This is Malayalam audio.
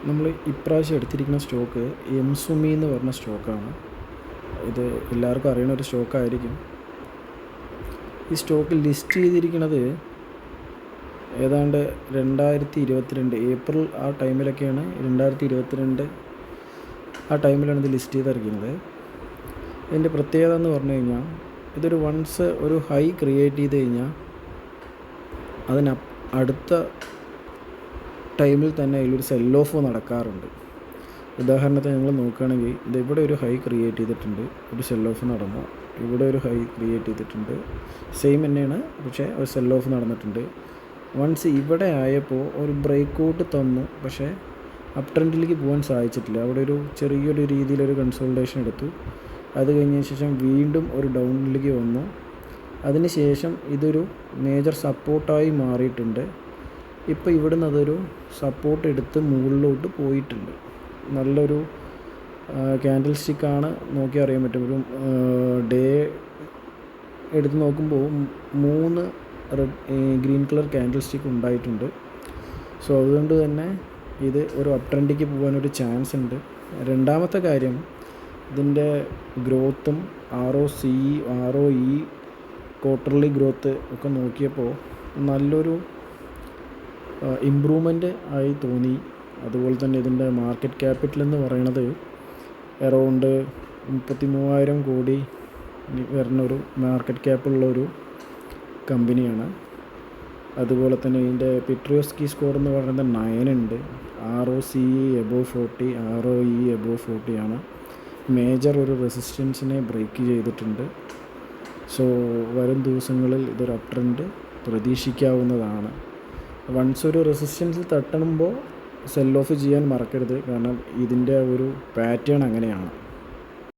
നമ്മൾ ഇപ്രാവശ്യം എടുത്തിരിക്കുന്ന സ്റ്റോക്ക് എംസുമി എന്ന് പറഞ്ഞ സ്റ്റോക്കാണ്. ഇത് എല്ലാവർക്കും അറിയുന്ന ഒരു സ്റ്റോക്കായിരിക്കും. ഈ സ്റ്റോക്ക് ലിസ്റ്റ് ചെയ്തിരിക്കുന്നത് ഏതാണ്ട് 2022 ഏപ്രിൽ ആ ടൈമിലൊക്കെയാണ്. 2022 ആ ടൈമിലാണ് ഇത് ലിസ്റ്റ് ചെയ്തിരിക്കുന്നത്. ഇതിൻ്റെ പ്രത്യേകത എന്ന് പറഞ്ഞു കഴിഞ്ഞാൽ ഇതൊരു വൺസ് ഒരു ഹൈ ക്രിയേറ്റ് ചെയ്ത് കഴിഞ്ഞാൽ അടുത്ത ടൈമിൽ തന്നെ അതിലൊരു സെൽ ഓഫ് നടക്കാറുണ്ട്. ഉദാഹരണത്തിന് ഞങ്ങൾ നോക്കുകയാണെങ്കിൽ ഇവിടെ ഒരു ഹൈ ക്രിയേറ്റ് ചെയ്തിട്ടുണ്ട്, ഒരു സെൽ ഓഫ് നടന്നു. ഇവിടെ ഒരു ഹൈ ക്രിയേറ്റ് ചെയ്തിട്ടുണ്ട്, സെയിം തന്നെയാണ്, പക്ഷേ ഒരു സെൽ ഓഫ് നടന്നിട്ടുണ്ട്. വൺസ് ഇവിടെ ആയപ്പോൾ ഒരു ബ്രേക്ക് ഔട്ട് തന്നു, പക്ഷേ അപ് ട്രെൻഡിലേക്ക് പോകാൻ സാധിച്ചിട്ടില്ല. അവിടെ ഒരു ചെറിയൊരു രീതിയിലൊരു കൺസോൾട്ടേഷൻ എടുത്തു. അത് കഴിഞ്ഞ ശേഷം വീണ്ടും ഒരു ഡൗണിലേക്ക് വന്നു. അതിന് ശേഷം ഇതൊരു മേജർ സപ്പോർട്ടായി മാറിയിട്ടുണ്ട്. ഇപ്പോൾ ഇവിടുന്ന് അതൊരു സപ്പോർട്ട് എടുത്ത് മുകളിലോട്ട് പോയിട്ടുണ്ട്. നല്ലൊരു ക്യാൻഡിൽ സ്റ്റിക്കാണ്, നോക്കി അറിയാൻ പറ്റും. ഒരു ഡേ എടുത്ത് നോക്കുമ്പോൾ 3 ഗ്രീൻ കളർ ക്യാൻഡിൽ സ്റ്റിക്ക് ഉണ്ടായിട്ടുണ്ട്. സോ അതുകൊണ്ട് തന്നെ ഇത് ഒരു അപ് ട്രെൻഡിലേക്ക് പോകാനൊരു ചാൻസ് ഉണ്ട്. രണ്ടാമത്തെ കാര്യം, ഇതിൻ്റെ ഗ്രോത്തും ROE ക്വാർട്ടർലി ഗ്രോത്ത് ഒക്കെ നോക്കിയപ്പോൾ നല്ലൊരു ഇമ്പ്രൂവ്മെൻ്റ് ആയി തോന്നി. അതുപോലെ തന്നെ ഇതിൻ്റെ മാർക്കറ്റ് ക്യാപിറ്റൽ എന്ന് പറയുന്നത് അറൗണ്ട് 33,000 കോടി വരുന്നൊരു മാർക്കറ്റ് ക്യാപ്പുള്ളൊരു കമ്പനിയാണ്. അതുപോലെ തന്നെ ഇതിൻ്റെ പിട്രിയോസ്കി സ്കോർ എന്ന് പറയുന്നത് 9 ഉണ്ട്. ROCE എബോവ് 40, ROE എബോവ് 40 ആണ്. മേജർ ഒരു റെസിസ്റ്റൻസിനെ ബ്രേക്ക് ചെയ്തിട്ടുണ്ട്. സോ വരും ദിവസങ്ങളിൽ ഇതൊരു അപ് ട്രെൻഡ് പ്രതീക്ഷിക്കാവുന്നതാണ്. വൺസ് ഒരു റെസിസ്റ്റൻസിൽ തട്ടുമ്പോൾ സെൽ ഓഫ് ചെയ്യാൻ മറക്കരുത്. കാരണം ഇതിൻ്റെ ഒരു പാറ്റേൺ അങ്ങനെയാണ്.